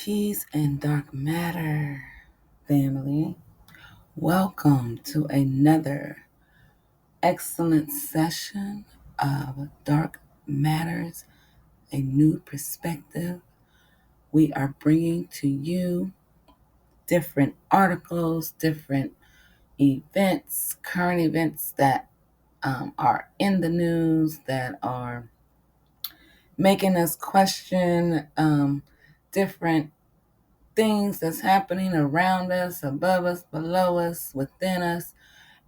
Peace and dark matter, family. Welcome to another excellent session of Dark Matters, a new perspective. We are bringing to you different articles, different events, current events that are in the news that are making us question different things that's happening around us, above us, below us, within us.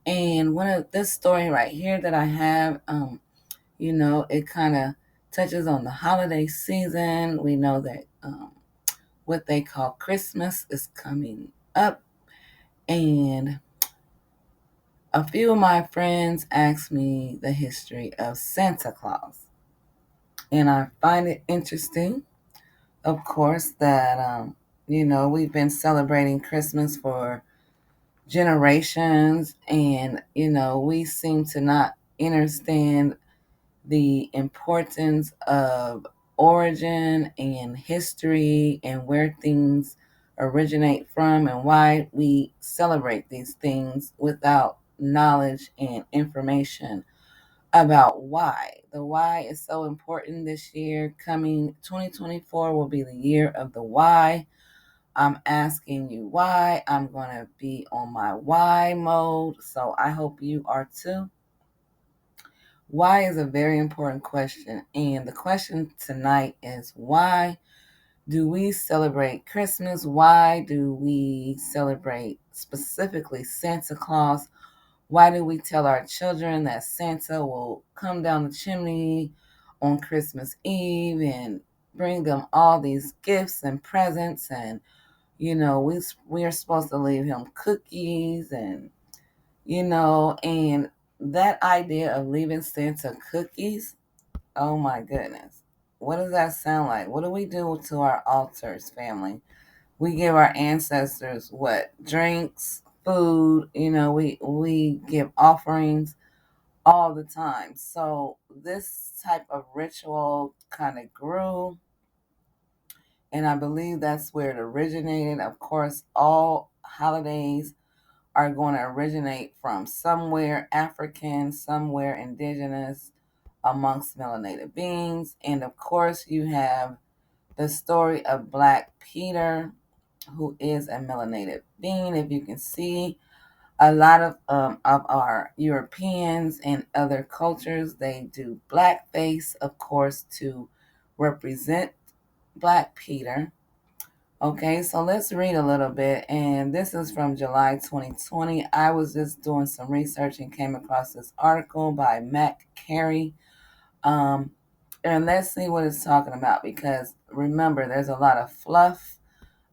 And one of this story right here that I have, it kind of touches on the holiday season. We know that what they call Christmas is coming up, and a few of my friends asked me the history of Santa Claus, and I find it interesting, of course, that we've been celebrating Christmas for generations, and we seem to not understand the importance of origin and history and where things originate from and why we celebrate these things without knowledge and information about why. The why is so important this year. Coming 2024 will be the year of the why. I'm asking you why. I'm going to be on my why mode. So I hope you are too. Why is a very important question. And the question tonight is, why do we celebrate Christmas? Why do we celebrate specifically Santa Claus? Why do we tell our children that Santa will come down the chimney on Christmas Eve and bring them all these gifts and presents, and we are supposed to leave him cookies, and and that idea of leaving Santa cookies, oh my goodness. What does that sound like? What do we do to our altars, family? We give our ancestors what? Drinks, food, we give offerings all the time. So this type of ritual kind of grew, and I believe that's where it originated. Of course, all holidays are going to originate from somewhere African, somewhere indigenous, amongst melanated beings. And of course, you have the story of Black Peter, who is a melanated being. If you can see, a lot of our Europeans and other cultures, they do blackface, of course, to represent Black Peter. Okay, so let's read a little bit. And this is from July 2020. I was just doing some research and came across this article by Mac Carey. Um, and let's see what it's talking about, because remember, there's a lot of fluff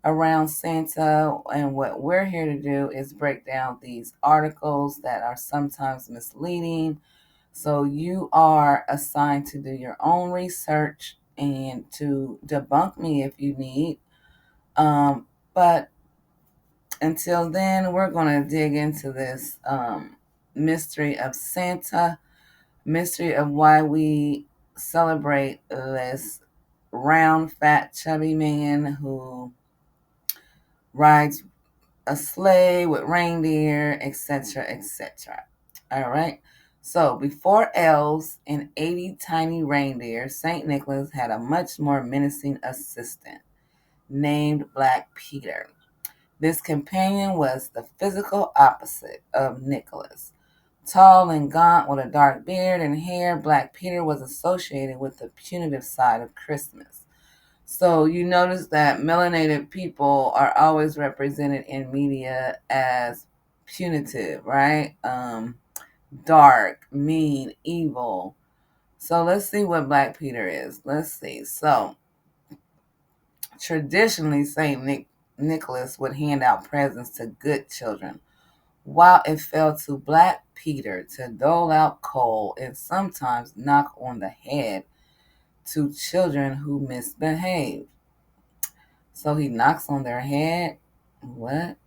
around Santa. And what we're here to do is break down these articles that are sometimes misleading. So you are assigned to do your own research and to debunk me if you need. But until then, we're going to dig into this mystery of Santa, mystery of why we celebrate this round, fat, chubby man who rides a sleigh with reindeer, etc., etc. All right. So before elves and 80 tiny reindeer, St. Nicholas had a much more menacing assistant named Black Peter. This companion was the physical opposite of Nicholas. Tall and gaunt with a dark beard and hair, Black Peter was associated with the punitive side of Christmas. So you notice that melanated people are always represented in media as punitive, right? Dark, mean, evil. So let's see what Black Peter is. Let's see. So traditionally, Nicholas would hand out presents to good children, while it fell to Black Peter to dole out coal and sometimes knock on the head to children who misbehaved. So he knocks on their head. What?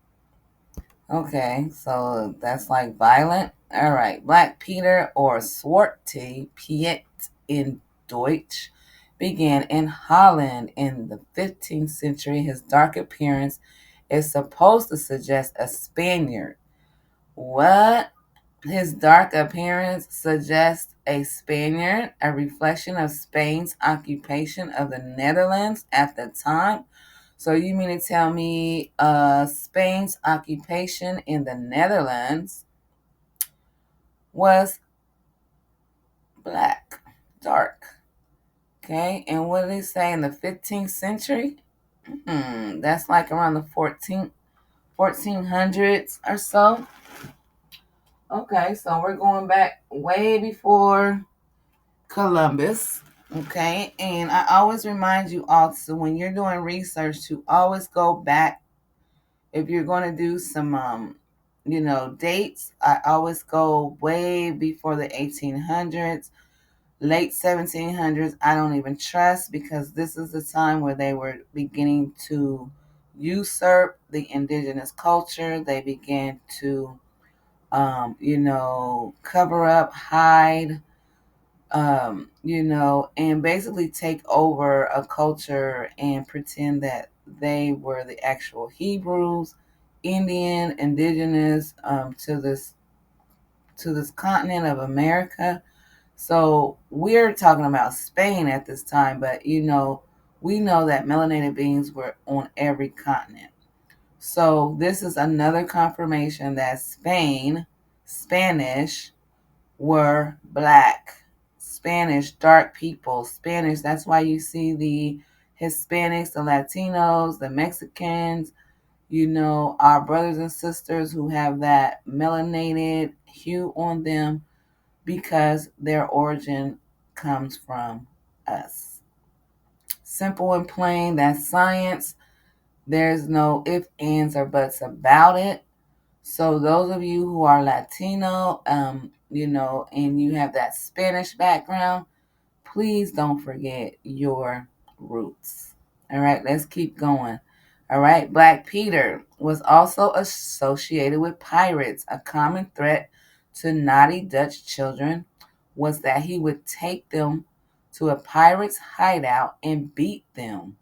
Okay, so that's like violent. All right, Black Peter, or Zwarte Piet in Deutsch, began in Holland in the 15th century. His dark appearance is supposed to suggest a Spaniard. What? His dark appearance suggests a Spaniard, a reflection of Spain's occupation of the Netherlands at the time. So you mean to tell me Spain's occupation in the Netherlands was black, dark. Okay, and what did he say in the 15th century? That's like around the 1400s or so. Okay, so we're going back way before Columbus. Okay, and I always remind you also when you're doing research to always go back. If you're going to do some, dates, I always go way before the 1800s, late 1700s. I don't even trust because this is the time where they were beginning to usurp the indigenous culture. They began to, cover up, hide, and basically take over a culture and pretend that they were the actual Hebrews, Indian, indigenous to this continent of America. So we're talking about Spain at this time, but we know that melanated beings were on every continent. So this is another confirmation that Spanish, were black. Spanish, dark people. Spanish, that's why you see the Hispanics, the Latinos, the Mexicans, our brothers and sisters who have that melanated hue on them because their origin comes from us. Simple and plain, that's science. There's no ifs, ands, or buts about it. So those of you who are Latino, and you have that Spanish background, please don't forget your roots. All right, let's keep going. All right, Black Peter was also associated with pirates. A common threat to naughty Dutch children was that he would take them to a pirate's hideout and beat them.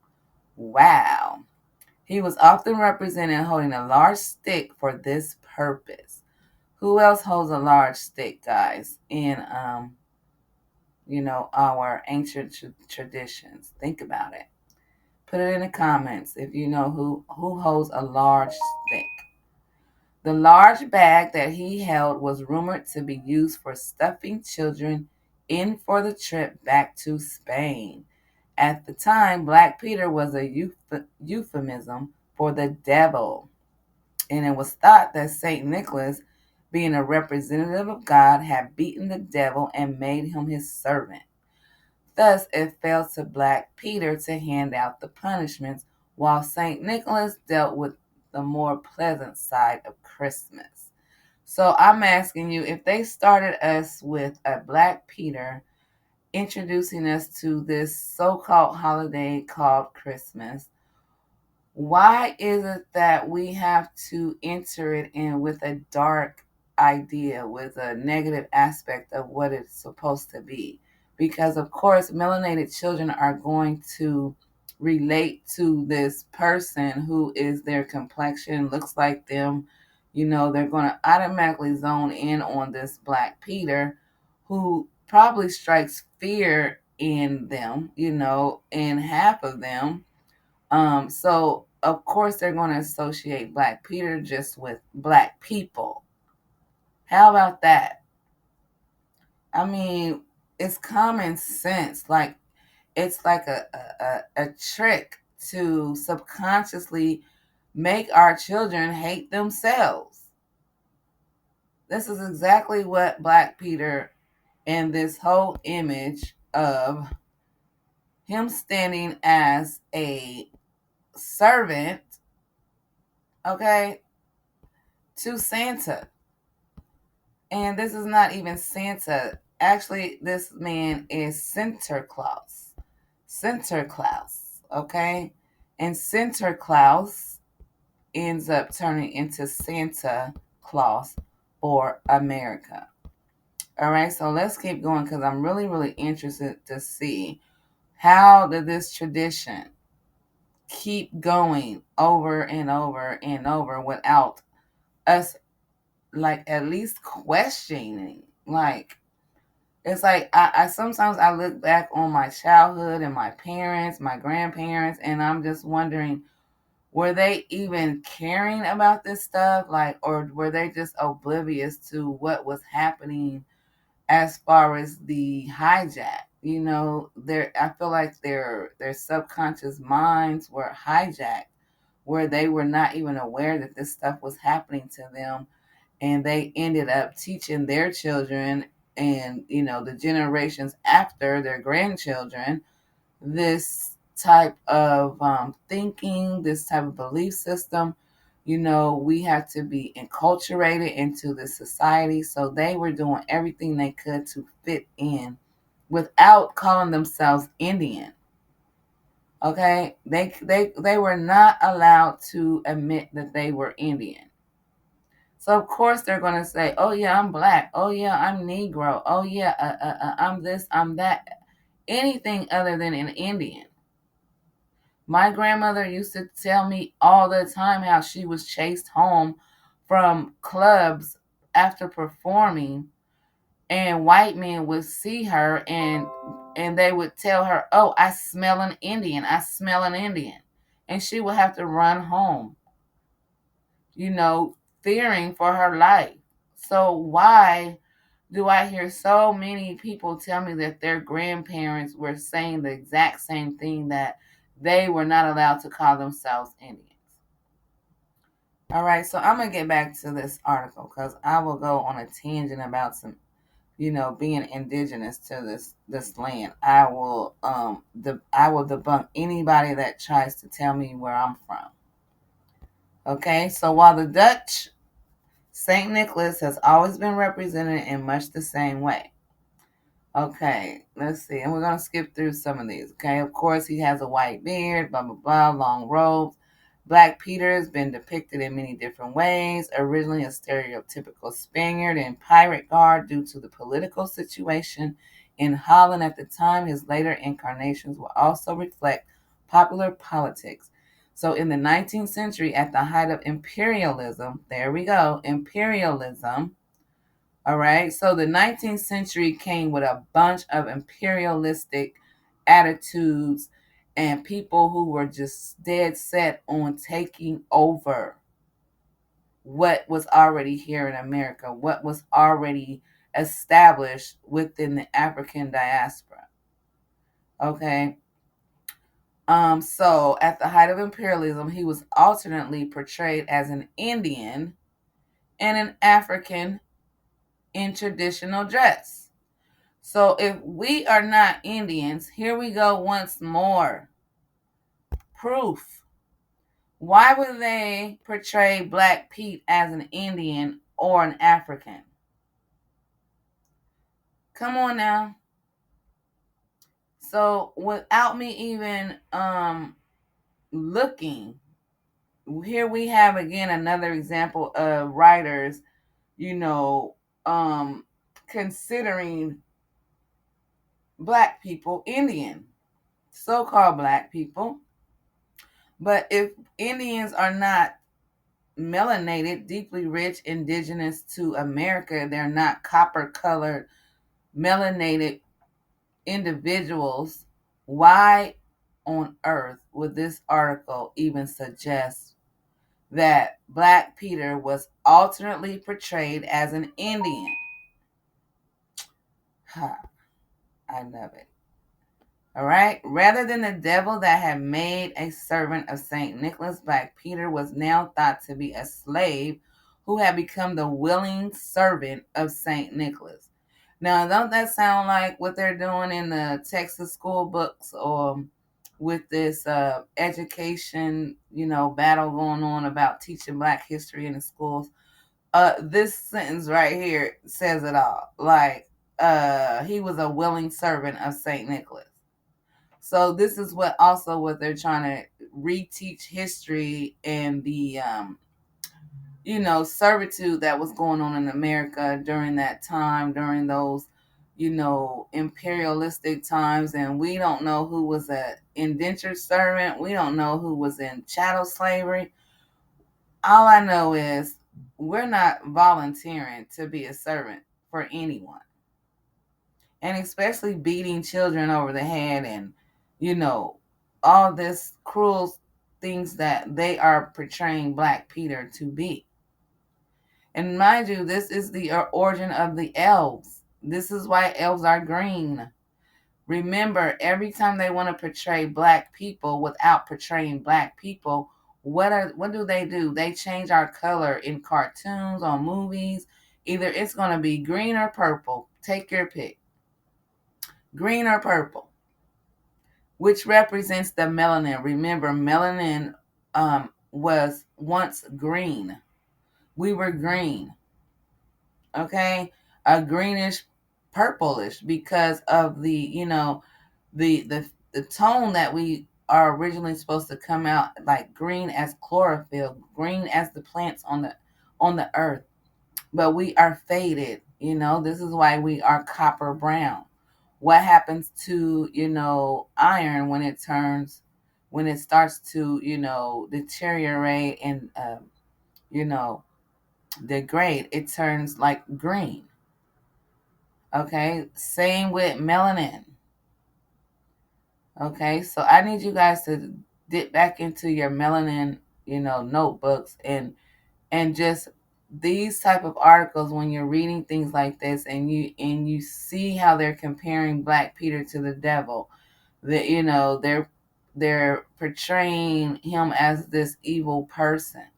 Wow. He was often represented holding a large stick for this purpose. Who else holds a large stick, guys, in our ancient traditions? Think about it. Put it in the comments if you know who holds a large stick. The large bag that he held was rumored to be used for stuffing children in for the trip back to Spain. At the time, Black Peter was a euphemism for the devil, and it was thought that St. Nicholas, being a representative of God, had beaten the devil and made him his servant. Thus, it fell to Black Peter to hand out the punishments, while St. Nicholas dealt with the more pleasant side of Christmas. So I'm asking you, if they started us with a Black Peter introducing us to this so-called holiday called Christmas, why is it that we have to enter it in with a dark idea, with a negative aspect of what it's supposed to be? Because, of course, melanated children are going to relate to this person who is their complexion, looks like them. They're going to automatically zone in on this Black Peter who probably strikes fear in them, in half of them. So of course they're going to associate Black Peter just with black people. How about that? I mean, it's common sense. Like it's like a trick to subconsciously make our children hate themselves. This is exactly what Black Peter and this whole image of him standing as a servant, okay, to Santa. And this is not even Santa. Actually, this man is Santa Claus. Santa Claus, okay? And Santa Claus ends up turning into Santa Claus for America. All right, so let's keep going because I'm really, really interested to see How did this tradition keep going over and over and over without us, like, at least questioning? Like, it's like I sometimes I look back on my childhood and my parents, my grandparents, and I'm just wondering, were they even caring about this stuff? Like, or were they just oblivious to what was happening as far as the hijack? I feel like their subconscious minds were hijacked, where they were not even aware that this stuff was happening to them, and they ended up teaching their children and the generations after, their grandchildren, this type of thinking, this type of belief system. We have to be enculturated into this society. So they were doing everything they could to fit in without calling themselves Indian. Okay? They were not allowed to admit that they were Indian. So of course they're going to say, "Oh yeah, I'm black. Oh yeah, I'm Negro. Oh yeah, I'm this, I'm that." Anything other than an Indian. My grandmother used to tell me all the time how she was chased home from clubs after performing, and white men would see her, and they would tell her, "Oh, I smell an Indian. I smell an Indian." And she would have to run home, you know, fearing for her life. So why do I hear so many people tell me that their grandparents were saying the exact same thing, that they were not allowed to call themselves Indians? All right, so I'm gonna get back to this article because I will go on a tangent about some, being indigenous to this land. I will debunk anybody that tries to tell me where I'm from. Okay, so while the Dutch St. Nicholas has always been represented in much the same way. Okay, let's see. And we're going to skip through some of these. Okay, of course, he has a white beard, blah, blah, blah, long robes. Black Peter has been depicted in many different ways. Originally a stereotypical Spaniard and pirate guard due to the political situation in Holland at the time, his later incarnations will also reflect popular politics. So in the 19th century, at the height of imperialism, there we go, imperialism. All right. So the 19th century came with a bunch of imperialistic attitudes and people who were just dead set on taking over what was already here in America, what was already established within the African diaspora. Okay. So at the height of imperialism, he was alternately portrayed as an Indian and an African in traditional dress. So if we are not Indians, here we go once more. Proof. Why would they portray Black Pete as an Indian or an African? Come on now. So without me even looking, here we have again another example of writers, you know, considering Black people Indian, so-called Black people. But if Indians are not melanated, deeply rich, indigenous to America, they're not copper colored, melanated individuals, why on earth would this article even suggest that Black Peter was alternately portrayed as an Indian? Ha, I love it. All right. Rather than the devil that had made a servant of St. Nicholas, Black Peter was now thought to be a slave who had become the willing servant of St. Nicholas. Now, don't that sound like what they're doing in the Texas school books, or with this education, battle going on about teaching Black history in the schools? This sentence right here says it all. Like, he was a willing servant of St. Nicholas. So this is what they're trying to reteach history, and the servitude that was going on in America during that time, during those, imperialistic times, and we don't know who was an indentured servant. We don't know who was in chattel slavery. All I know is we're not volunteering to be a servant for anyone, and especially beating children over the head and, you know, all this cruel things that they are portraying Black Peter to be. And mind you, this is the origin of the elves. This is why elves are green. Remember, every time they want to portray Black people without portraying Black people, what do? They change our color in cartoons, on movies. Either it's going to be green or purple. Take your pick. Green or purple, which represents the melanin. Remember, melanin was once green. We were green, okay? A greenish, purplish because of the tone that we are originally supposed to come out like green as chlorophyll, green as the plants on the earth. But we are faded, this is why we are copper brown. What happens to, iron when it starts to, deteriorate and, you know, degrade? It turns like green. Okay. Same with melanin. Okay. So I need you guys to dip back into your melanin, notebooks and just these type of articles when you're reading things like this and you see how they're comparing Black Peter to the devil, that they're portraying him as this evil person,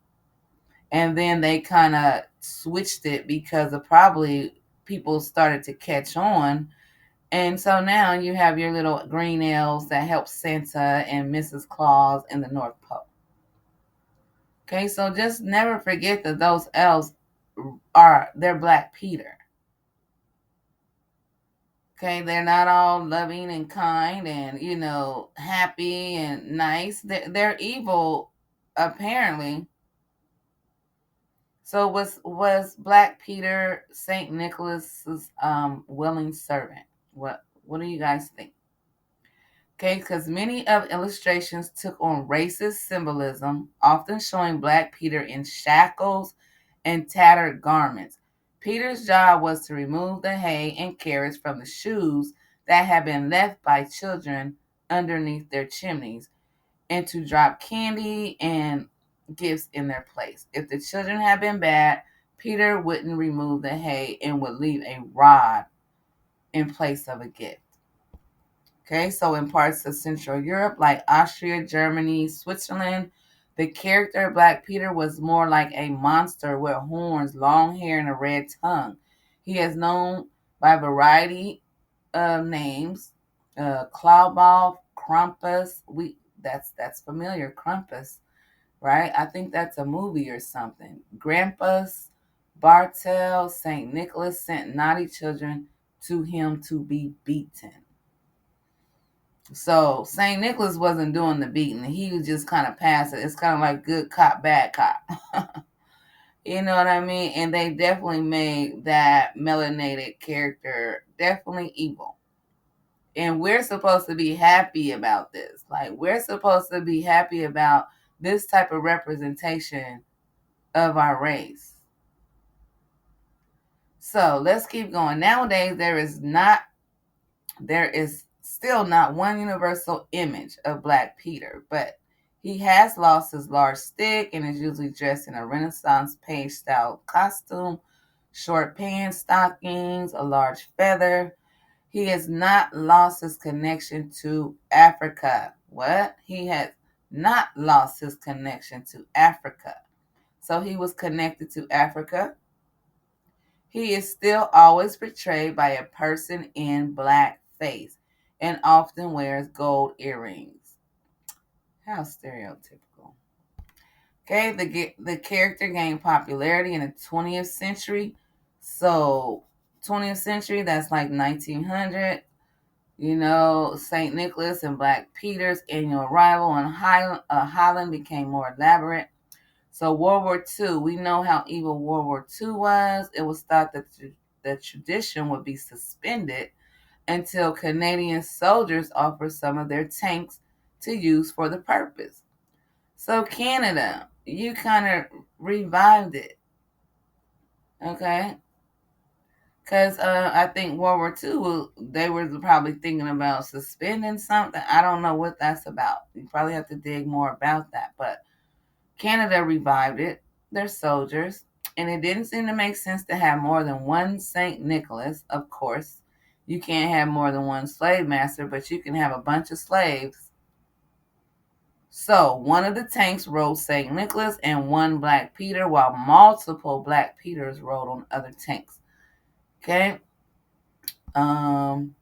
and then they kind of switched it because of probably people started to catch on, and so now you have your little green elves that help Santa and Mrs. Claus in the North Pole. Okay, so just never forget that those elves they're Black Peter. Okay, they're not all loving and kind and, happy and nice. They're evil, apparently. So was Black Peter Saint Nicholas's willing servant? What do you guys think? Okay, because many of illustrations took on racist symbolism, often showing Black Peter in shackles and tattered garments. Peter's job was to remove the hay and carrots from the shoes that had been left by children underneath their chimneys, and to drop candy and gifts in their place. If the children had been bad, Peter wouldn't remove the hay and would leave a rod in place of a gift. Okay, so in parts of Central Europe, like Austria, Germany, Switzerland, the character Black Peter was more like a monster with horns, long hair, and a red tongue. He is known by a variety of names: Cloudball, Krampus. That's familiar, Krampus, right? I think that's a movie or something. Grampus, Bartel, Saint Nicholas sent naughty children to him to be beaten. So St. Nicholas wasn't doing the beating. He was just kind of passive. It's kind of like good cop, bad cop. You know what I mean? And they definitely made that melanated character definitely evil. And we're supposed to be happy about this. Like, we're supposed to be happy about this type of representation of our race. So let's keep going. Nowadays, there is still not one universal image of Black Peter, but he has lost his large stick and is usually dressed in a Renaissance page style costume, short pants, stockings, a large feather. He has not lost his connection to Africa. What? He has not lost his connection to Africa. So he was connected to Africa. He is still always portrayed by a person in blackface and often wears gold earrings. How stereotypical. Okay, the character gained popularity in the 20th century. So, 20th century, that's like 1900. St. Nicholas and Black Peter's annual arrival in Holland became more elaborate. So World War II, we know how evil World War II was. It was thought that the tradition would be suspended until Canadian soldiers offered some of their tanks to use for the purpose. So Canada, you kind of revived it, okay? Because I think World War II, they were probably thinking about suspending something. I don't know what that's about. You probably have to dig more about that. But Canada revived it, their soldiers, and it didn't seem to make sense to have more than one St. Nicholas, of course. You can't have more than one slave master, but you can have a bunch of slaves. So, one of the tanks rode St. Nicholas and one Black Peter, while multiple Black Peters rode on other tanks. Okay? Um,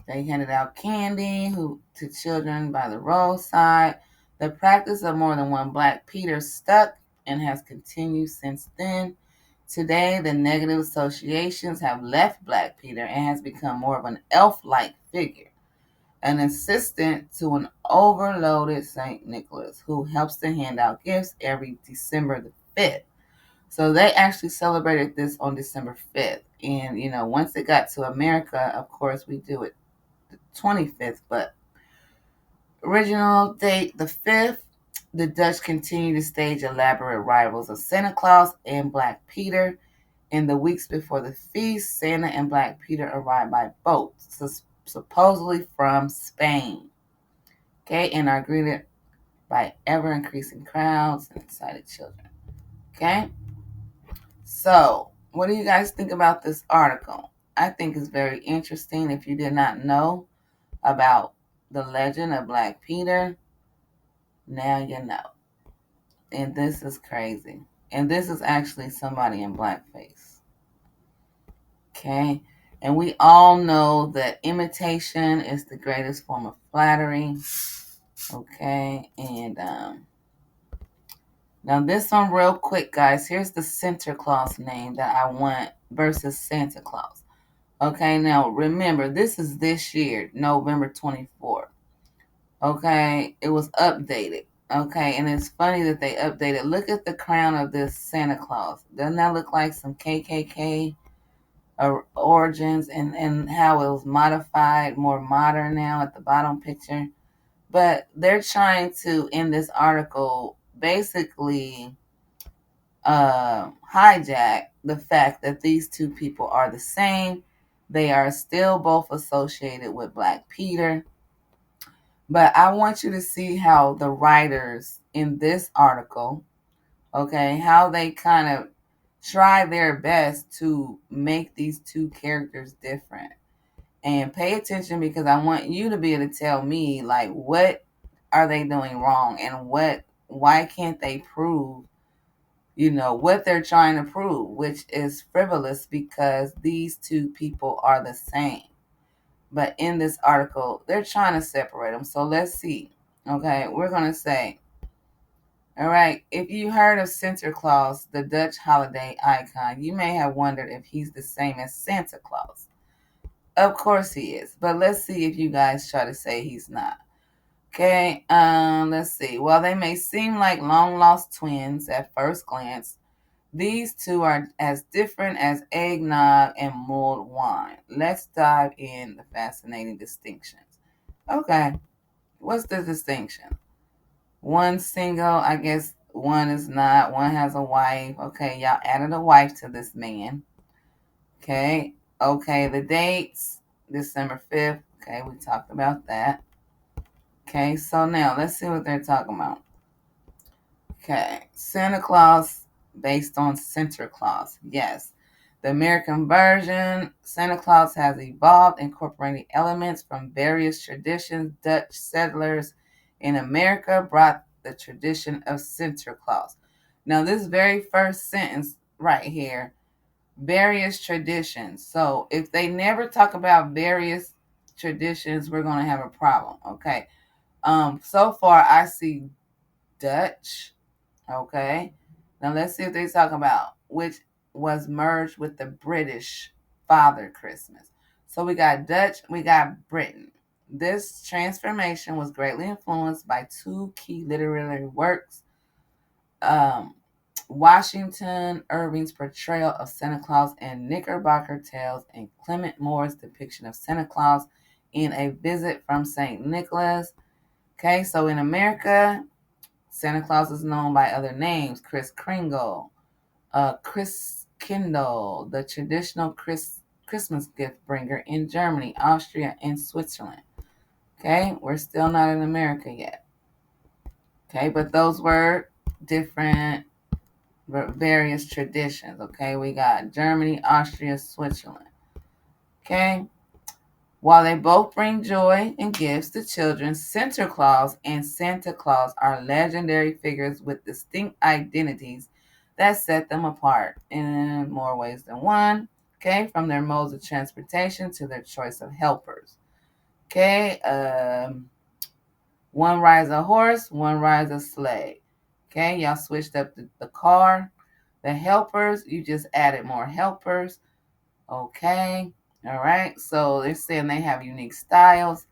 They handed out candy to children by the roadside. The practice of more than one Black Peter stuck and has continued since then. Today, the negative associations have left Black Peter and has become more of an elf-like figure, an assistant to an overloaded St. Nicholas who helps to hand out gifts every December the 5th. So they actually celebrated this on December 5th. And, once it got to America, of course, we do it 25th, but original date the 5th. The Dutch continue to stage elaborate rivals of Santa Claus and Black Peter. In the weeks before the feast, Santa and Black Peter arrive by boat, supposedly from Spain. Okay, and are greeted by ever-increasing crowds and excited children. Okay, so what do you guys think about this article? I think it's very interesting. If you did not know about the legend of Black Peter, now you know. And this is crazy. And this is actually somebody in blackface. Okay? And we all know that imitation is the greatest form of flattery. Okay? And now this one real quick, guys. Here's the Santa Claus name that I want versus Santa Claus. Okay, now remember, this is this year, November 24th. Okay, it was updated. Okay, and it's funny that they updated. Look at the crown of this Santa Claus. Doesn't that look like some KKK origins, and how it was modified, more modern now at the bottom picture? But they're trying to, in this article, basically hijack the fact that these two people are the same. They are still both associated with Black Peter. But I want you to see how the writers in this article, okay, how they kind of try their best to make these two characters different. And pay attention, because I want you to be able to tell me, like, what are they doing wrong, and why can't they prove, what they're trying to prove, which is frivolous, because these two people are the same. But in this article, they're trying to separate them. So let's see. Okay, we're going to say, all right, if you heard of Santa Claus, the Dutch holiday icon, you may have wondered if he's the same as Santa Claus. Of course he is. But let's see if you guys try to say he's not. Okay, let's see. While they may seem like long-lost twins at first glance, these two are as different as eggnog and mulled wine. Let's dive in the fascinating distinctions. Okay, what's the distinction? One single, I guess one is not. One has a wife. Okay, y'all added a wife to this man. Okay, the dates, December 5th. Okay, we talked about that. Okay, so now let's see what they're talking about. Okay, Santa Claus based on Santa Claus. Yes. The American version, Santa Claus has evolved, incorporating elements from various traditions. Dutch settlers in America brought the tradition of Santa Claus. Now, this very first sentence right here, various traditions. So, if they never talk about various traditions, we're going to have a problem. Okay. So far, I see Dutch. Okay. Now let's see if they talk about which was merged with the British Father Christmas. So we got Dutch, we got Britain. This transformation was greatly influenced by two key literary works. Um, Washington Irving's portrayal of Santa Claus in Knickerbocker Tales, and Clement Moore's depiction of Santa Claus in A Visit from St. Nicholas. Okay, so in America, Santa Claus is known by other names: Kris Kringle, Chris Kindle, the traditional Christmas gift bringer in Germany, Austria, and Switzerland. Okay, we're still not in America yet. Okay, but those were different, various traditions. Okay, we got Germany, Austria, Switzerland. Okay, while they both bring joy and gifts to children, Santa Claus and Santa Claus are legendary figures with distinct identities that set them apart in more ways than one. Okay, from their modes of transportation to their choice of helpers. Okay, one rides a horse, one rides a sleigh. Okay, y'all switched up the car. The helpers, you just added more helpers. Okay, all right. So they're saying they have unique styles.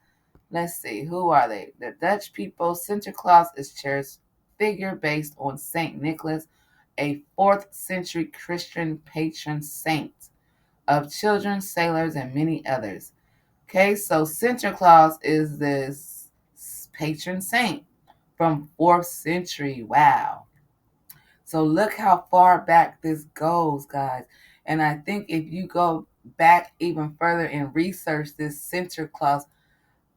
Let's see, who are they? The Dutch people. Santa Claus is cherished figure based on Saint Nicholas, a 4th century Christian patron saint of children, sailors, and many others. Okay, so Santa Claus is this patron saint from 4th century. Wow. So look how far back this goes, guys. And I think if you go back even further and research this Santa Claus,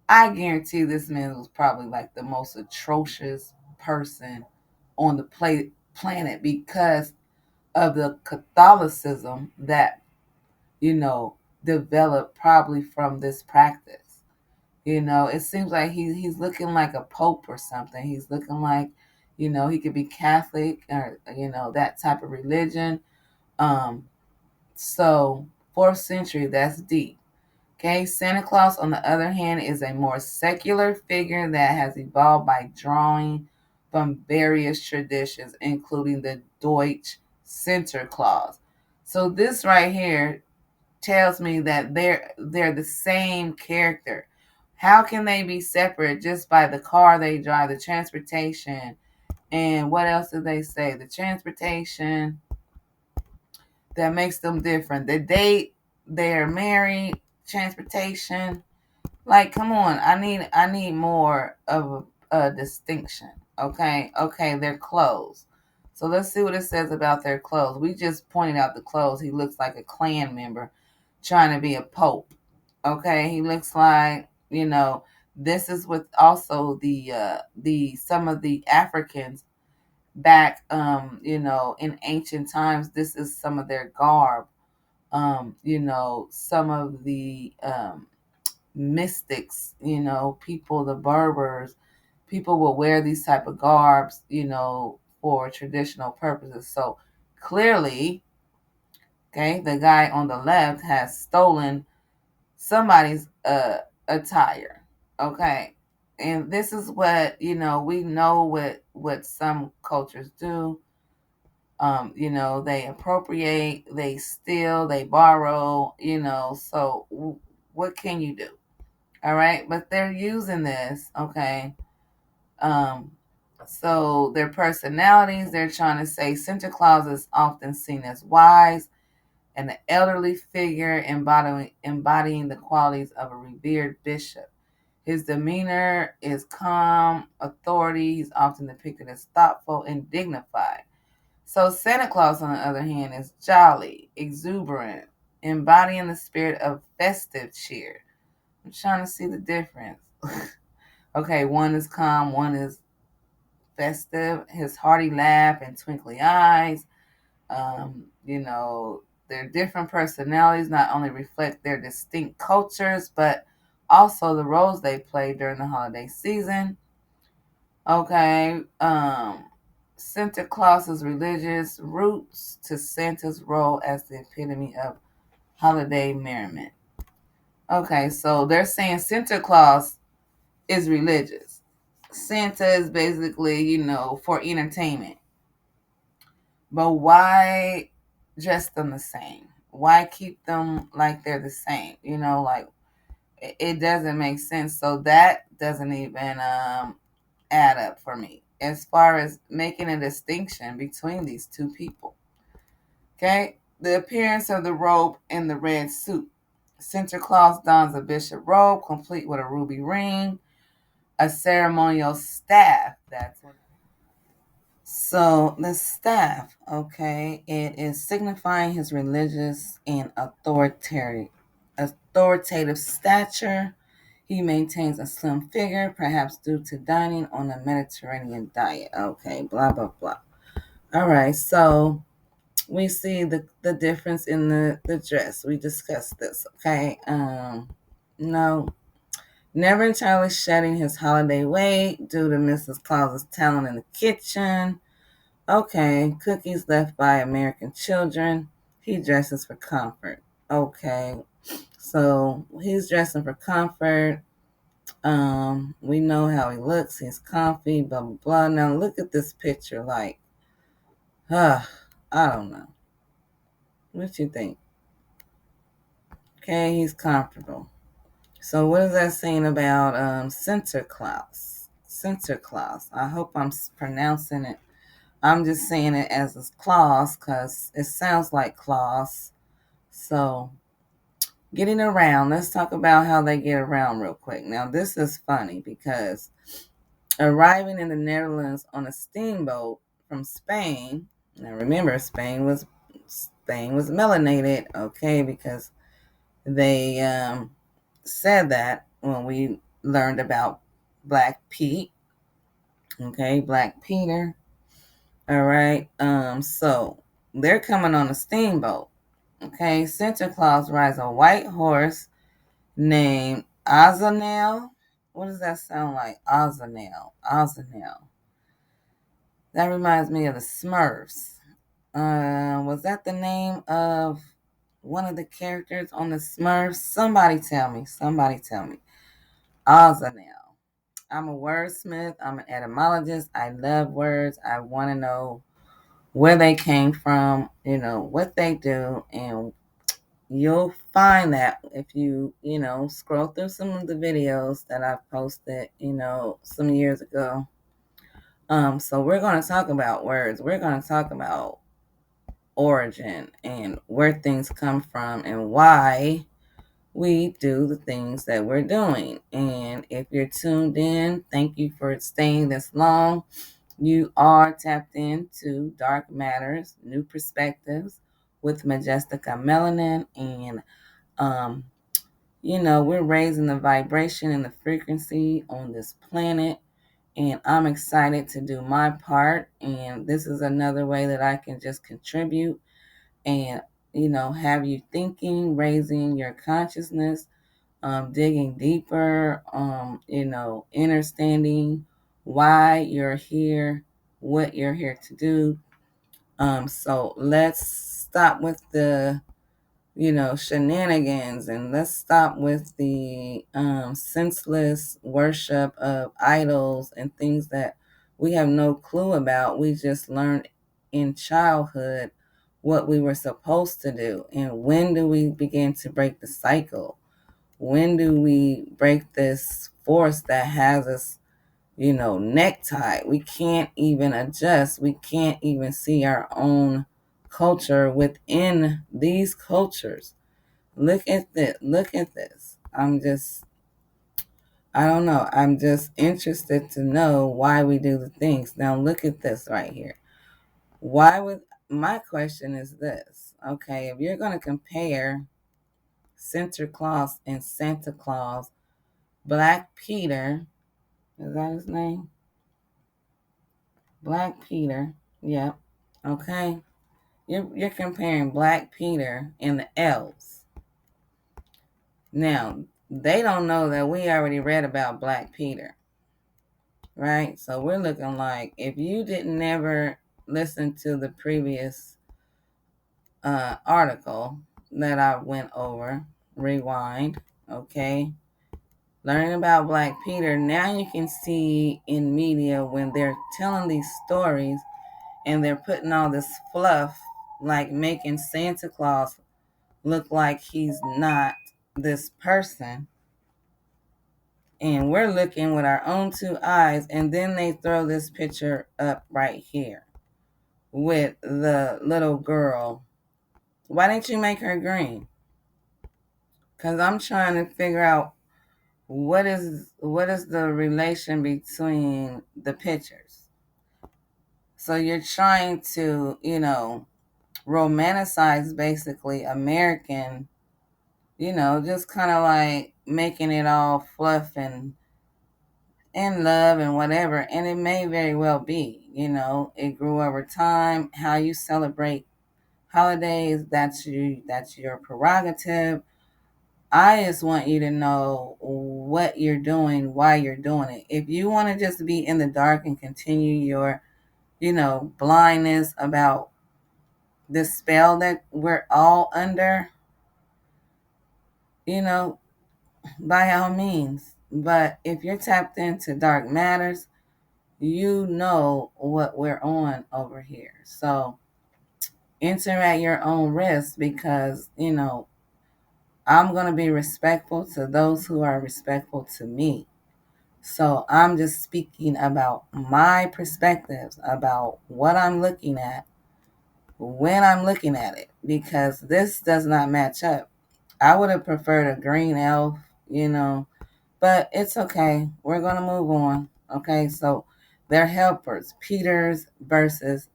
I guarantee this man was probably like the most atrocious person on the planet because of the Catholicism that, developed probably from this practice. It seems like he's looking like a pope or something. He's looking like, he could be Catholic or, that type of religion. Um, so 4th century, that's deep. Okay, Santa Claus, on the other hand, is a more secular figure that has evolved by drawing from various traditions, including the Deutsch Sinterklaas. So this right here tells me that they're the same character. How can they be separate just by the car they drive, the transportation, and what else did they say? The transportation that makes them different. The date they're married, transportation. Like, come on, I need more of a distinction. Okay, okay, their clothes. So let's see what it says about their clothes. We just pointed out the clothes. He looks like a Klan member trying to be a pope. Okay, he looks like, this is with also the some of the Africans back, in ancient times. This is some of their garb. Some of the mystics, people, the Berbers, people will wear these type of garbs, for traditional purposes. So clearly, okay, the guy on the left has stolen somebody's attire. Okay. And this is what, we know what some cultures do. They appropriate, they steal, they borrow, so what can you do? All right, but they're using this, okay. Um, so their personalities, they're trying to say Santa Claus is often seen as wise and an elderly figure embodying the qualities of a revered bishop. His demeanor is calm, authority. He's often depicted as thoughtful and dignified. So Santa Claus, on the other hand, is jolly, exuberant, embodying the spirit of festive cheer. I'm trying to see the difference. Okay, one is calm, one is festive. His hearty laugh and twinkly eyes. Their different personalities not only reflect their distinct cultures, but also the roles they play during the holiday season. Okay, Santa Claus's religious roots to Santa's role as the epitome of holiday merriment. Okay, so they're saying Santa Claus is religious. Santa is basically, for entertainment. But why dress them the same? Why keep them like they're the same? Like it doesn't make sense. So that doesn't even add up for me. as far as making a distinction between these two people. Okay? The appearance of the robe and the red suit. Santa Claus dons a bishop robe, complete with a ruby ring, a ceremonial staff. That's what. So the staff, okay, it is signifying his religious and authoritative stature. He maintains a slim figure, perhaps due to dining on a Mediterranean diet. Okay, blah blah blah. All right, so we see the difference in the dress. We discussed this, okay? No, never entirely shedding his holiday weight due to Mrs. Claus's talent in the kitchen. Okay, cookies left by American children. He dresses for comfort. Okay, so he's dressing for comfort. We know how he looks. He's comfy, blah blah blah. Now look at this picture. Like, I don't know. What you think? Okay, he's comfortable. So what is that saying about Santa Claus? Santa Claus. I hope I'm pronouncing it. I'm just saying it as a Claus because it sounds like Claus. So getting around. Let's talk about how they get around real quick. Now this is funny because arriving in the Netherlands on a steamboat from Spain. Now remember, Spain was melanated, okay, because they said that when we learned about Black Pete, okay, Black Peter. All right, so they're coming on a steamboat. Okay, Santa Claus rides a white horse named Azanel. What does that sound like? Azanel. Azanel. That reminds me of the Smurfs. Was that the name of one of the characters on the Smurfs? Somebody tell me. Somebody tell me. Azanel. I'm a wordsmith. I'm an etymologist. I love words. I want to know where they came from, what they do, and you'll find that if you scroll through some of the videos that I've posted, some years ago. So we're going to talk about words. We're going to talk about origin and where things come from and why we do the things that we're doing. And if you're tuned in, thank you for staying this long. You are tapped into Dark Matters, New Perspectives with MAJESTCA Melanin. And, we're raising the vibration and the frequency on this planet. And I'm excited to do my part. And this is another way that I can just contribute and, have you thinking, raising your consciousness, digging deeper, understanding why you're here, what you're here to do. So let's stop with the, shenanigans, and let's stop with the senseless worship of idols and things that we have no clue about. We just learned in childhood what we were supposed to do. And when do we begin to break the cycle? When do we break this force that has us, necktie? We can't even adjust. We can't even see our own culture within these cultures. Look at this. Look at this. I don't know. I'm just interested to know why we do the things. Now look at this right here. My question is this. Okay, if you're going to compare Santa Claus and Santa Claus, Black Peter, is that his name? Black Peter. Yep. Okay. You're comparing Black Peter and the elves. Now, they don't know that we already read about Black Peter. Right? So we're looking like, if you didn't never listen to the previous article that I went over, rewind, okay? Learning about Black Peter, now you can see in media when they're telling these stories and they're putting all this fluff, like making Santa Claus look like he's not this person. And we're looking with our own two eyes, and then they throw this picture up right here with the little girl. Why didn't you make her green? Because I'm trying to figure out what is the relation between the pictures. So you're trying to, romanticize basically American, just kind of like making it all fluff and love and whatever. And it may very well be, it grew over time. How you celebrate holidays, that's your prerogative. I just want you to know what you're doing, why you're doing it. If you want to just be in the dark and continue your, blindness about this spell that we're all under, you know, by all means. But if you're tapped into dark matters, you know what we're on over here. So enter at your own risk, because, I'm going to be respectful to those who are respectful to me. So I'm just speaking about my perspectives, about what I'm looking at when I'm looking at it, because this does not match up. I would have preferred a green elf, but it's okay. We're going to move on. Okay, so they're helpers. Peters versus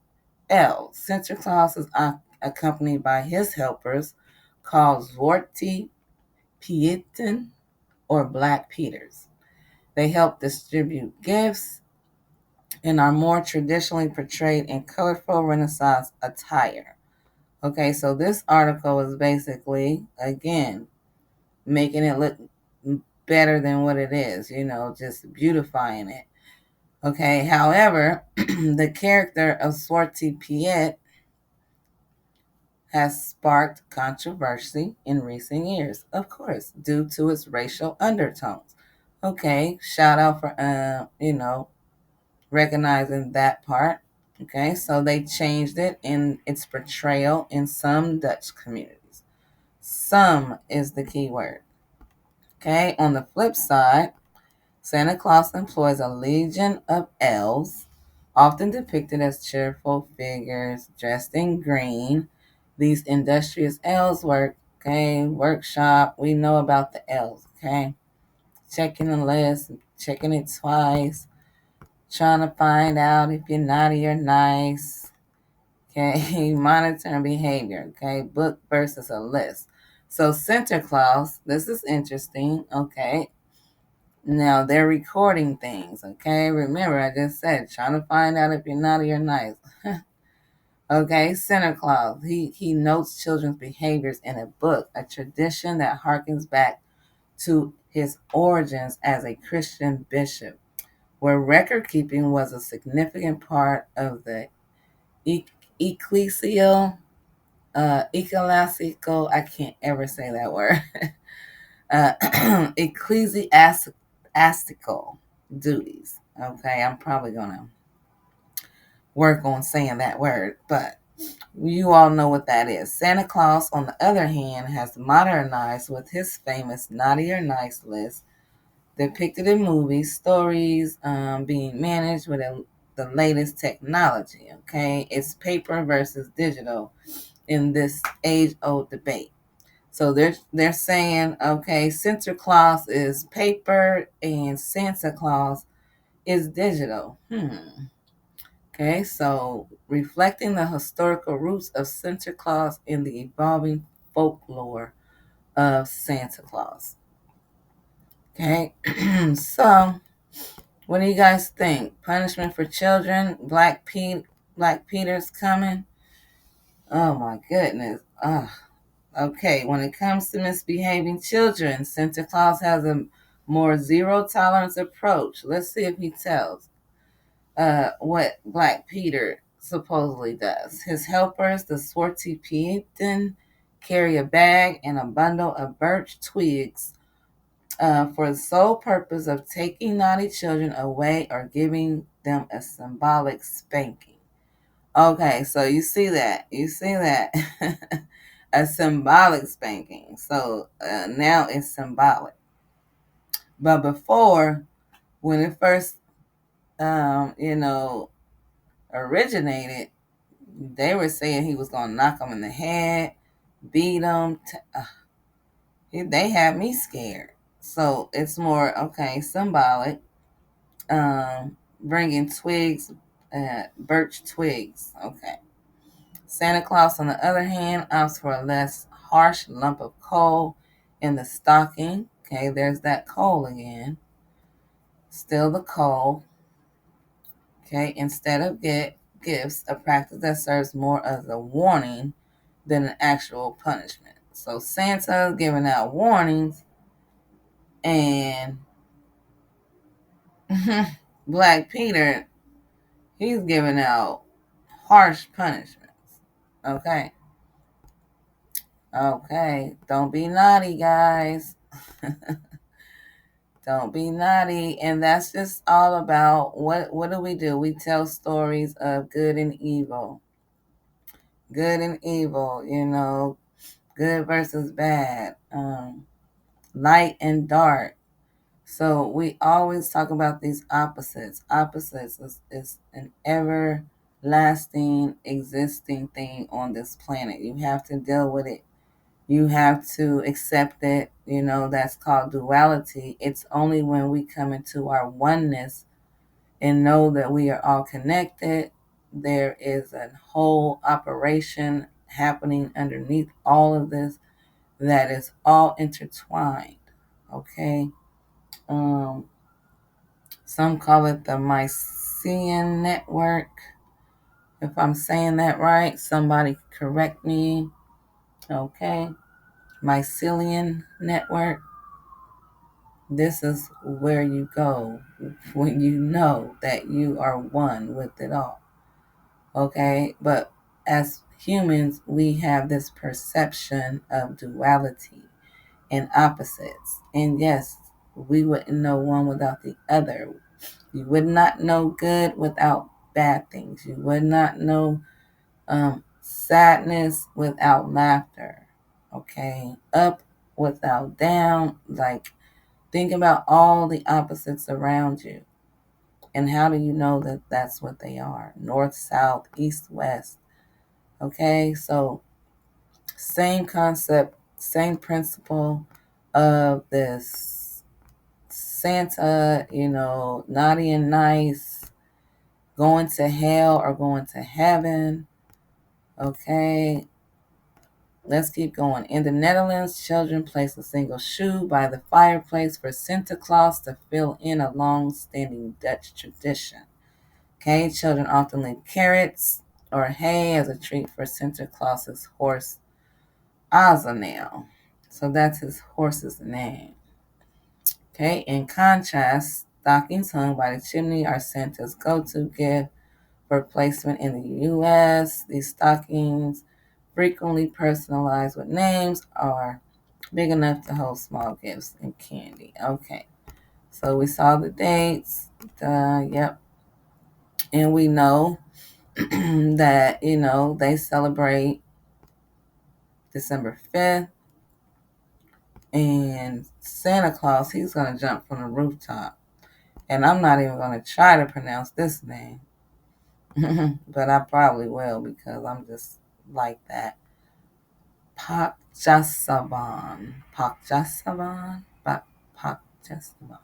elves. Santa Claus is accompanied by his helpers called Zwarty Pieten or Black Peters. They help distribute gifts and are more traditionally portrayed in colorful Renaissance attire. Okay, so this article is basically, again, making it look better than what it is, just beautifying it. Okay, however, the character of Swarty Piet has sparked controversy in recent years, of course, due to its racial undertones. Okay, shout out for, recognizing that part. Okay, so they changed it in its portrayal in some Dutch communities. Some is the key word. Okay, on the flip side, Santa Claus employs a legion of elves, often depicted as cheerful figures dressed in green. These industrious elves workshop. We know about the elves, okay? Checking the list, checking it twice, trying to find out if you're naughty or nice. Okay, monitoring behavior. Okay, book versus a list. So Santa Claus, this is interesting. Okay, now they're recording things. Okay, remember I just said trying to find out if you're naughty or nice. Okay, Santa Claus, he notes children's behaviors in a book, a tradition that harkens back to his origins as a Christian bishop, where record keeping was a significant part of the ecclesial, ecclesiastical, I can't ever say that word, ecclesiastical duties. Okay, I'm probably going to work on saying that word, but you all know what that is. Santa Claus, on the other hand, has modernized with his famous naughty or nice list, depicted in movies, stories, being managed with the latest technology. Okay, it's paper versus digital in this age-old debate. So they're saying, okay, Santa Claus is paper and Santa Claus is digital. Okay, so reflecting the historical roots of Santa Claus in the evolving folklore of Santa Claus. Okay, so what do you guys think? Punishment for children? Black Peter's coming? Oh my goodness. Okay, when it comes to misbehaving children, Santa Claus has a more zero tolerance approach. Let's see if he tells what Black Peter supposedly does. His helpers, the Swarty Pieten, carry a bag and a bundle of birch twigs for the sole purpose of taking naughty children away or giving them a symbolic spanking. Okay, so you see that. You see that. A symbolic spanking. So now it's symbolic. But before, when it first, originated, they were saying he was going to knock him in the head, beat him. They had me scared. So it's more, okay, symbolic. Bringing twigs, birch twigs. Okay. Santa Claus, on the other hand, opts for a less harsh lump of coal in the stocking. Okay, there's that coal again. Still the coal. Okay, instead of gifts, a practice that serves more as a warning than an actual punishment. So Santa's giving out warnings, and Black Peter, he's giving out harsh punishments. Okay. Okay. Don't be naughty, guys. Don't be naughty. And that's just all about what do? We tell stories of good and evil. Good and evil, good versus bad. Light and dark. So we always talk about these opposites. Opposites is an everlasting existing thing on this planet. You have to deal with it. You have to accept it. That's called duality. It's only when we come into our oneness and know that we are all connected. There is a whole operation happening underneath all of this that is all intertwined. Okay. Um, some call it the Mycelian network. If I'm saying that right, somebody correct me. Okay. Mycelian network. This is where you go when you know that you are one with it all. Okay. But as humans, we have this perception of duality and opposites. And yes, we wouldn't know one without the other. You would not know good without bad things. You would not know sadness without laughter. Okay. Up without down. Like, think about all the opposites around you. And how do you know that that's what they are? North, south, east, west. Okay. So, same concept, same principle of this Santa, naughty and nice, going to hell or going to heaven. Okay, let's keep going. In the Netherlands, children place a single shoe by the fireplace for Santa Claus to fill in a long-standing Dutch tradition. Okay, children often leave carrots or hay as a treat for Santa Claus's horse, Azazel. So that's his horse's name. Okay, in contrast, stockings hung by the chimney are Santa's go-to gift for placement in the U.S. These stockings, frequently personalized with names, are big enough to hold small gifts and candy. Okay, so we saw the dates. Yep. And we know that, they celebrate December 5th. And Santa Claus, he's going to jump from the rooftop. And I'm not even going to try to pronounce this name. But I probably will because I'm just like that. Pakjasavan. Pakjasavan? Pakjasavan.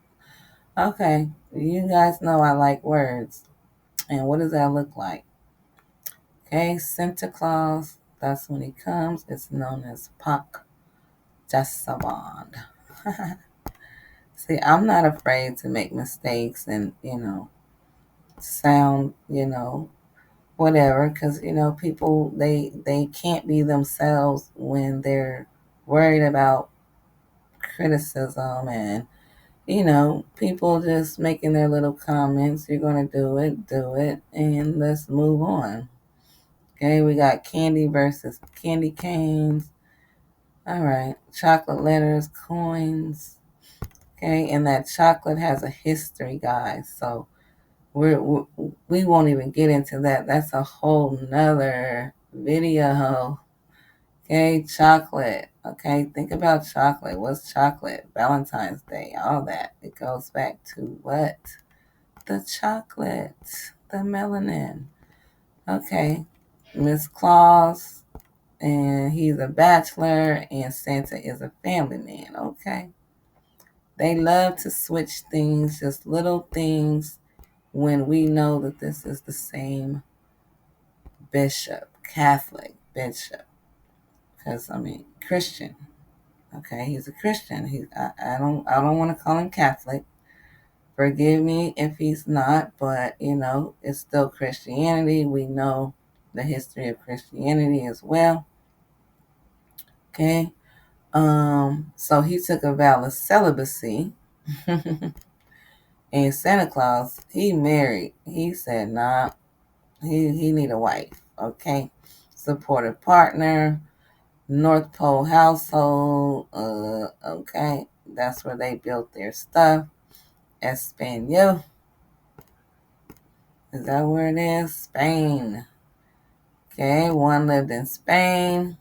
Okay, you guys know I like words. And what does that look like? Okay, Santa Claus, that's when he comes. It's known as Pakjasavan. See, I'm not afraid to make mistakes and, sound, whatever, because people, they can't be themselves when they're worried about criticism and people just making their little comments. You're going to do it, and let's move on. Okay, we got candy versus candy canes. All right, chocolate letters, coins. Okay, and that chocolate has a history, guys, so we won't even get into that. That's a whole nother video. Okay, chocolate. Okay, think about chocolate. What's chocolate? Valentine's Day, all that. It goes back to what? The chocolate, the melanin. Okay, Miss Claus, and he's a bachelor, and Santa is a family man. Okay, they love to switch things, just little things, when we know that this is the same bishop, Catholic bishop. Because I mean, Christian. Okay, he's a Christian. I don't want to call him Catholic. Forgive me if he's not, but it's still Christianity. We know the history of Christianity as well. Okay. So he took a vow of celibacy. And Santa Claus, he married. He said, nah, he need a wife. Okay. Supportive partner, North Pole household. Okay. That's where they built their stuff. Espanol. Is that where it is? Spain. Okay, one lived in Spain,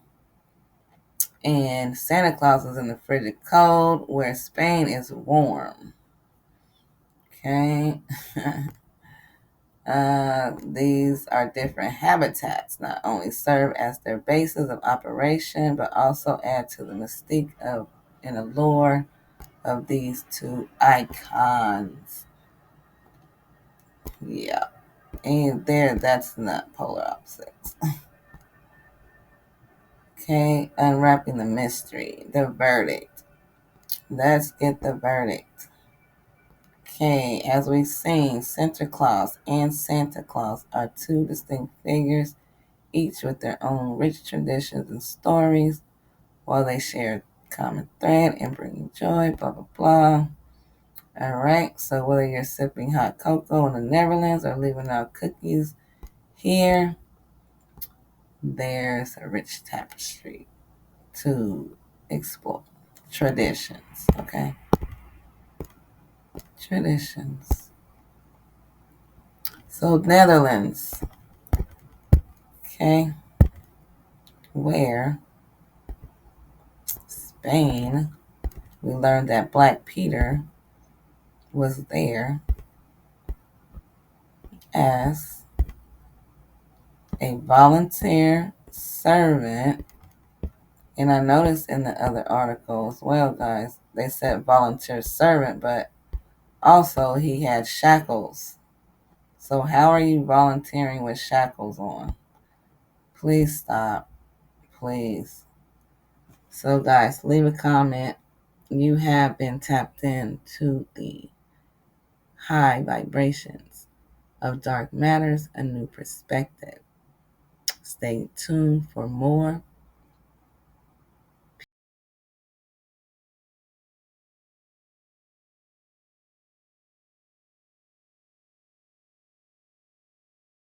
and Santa Claus is in the frigid cold, where Spain is warm. Okay. These are different habitats, not only serve as their bases of operation, but also add to the mystique of and allure of these two icons. Yeah. And that's not polar opposites. Okay, unwrapping the mystery, the verdict. Let's get the verdict. Okay, as we've seen, Santa Claus and Santa Claus are two distinct figures, each with their own rich traditions and stories, while they share a common thread and bringing joy, blah, blah, blah. All right, so whether you're sipping hot cocoa in the Netherlands or leaving out cookies here, there's a rich tapestry to explore. Traditions, okay? Traditions. So, Netherlands, okay? Where Spain, we learned that Black Peter was there as a volunteer servant. And I noticed in the other article as well, guys, they said volunteer servant, but also he had shackles. So, how are you volunteering with shackles on? Please stop. Please. So, guys, leave a comment. You have been tapped into the high vibrations of dark matters, a new perspective. Stay tuned for more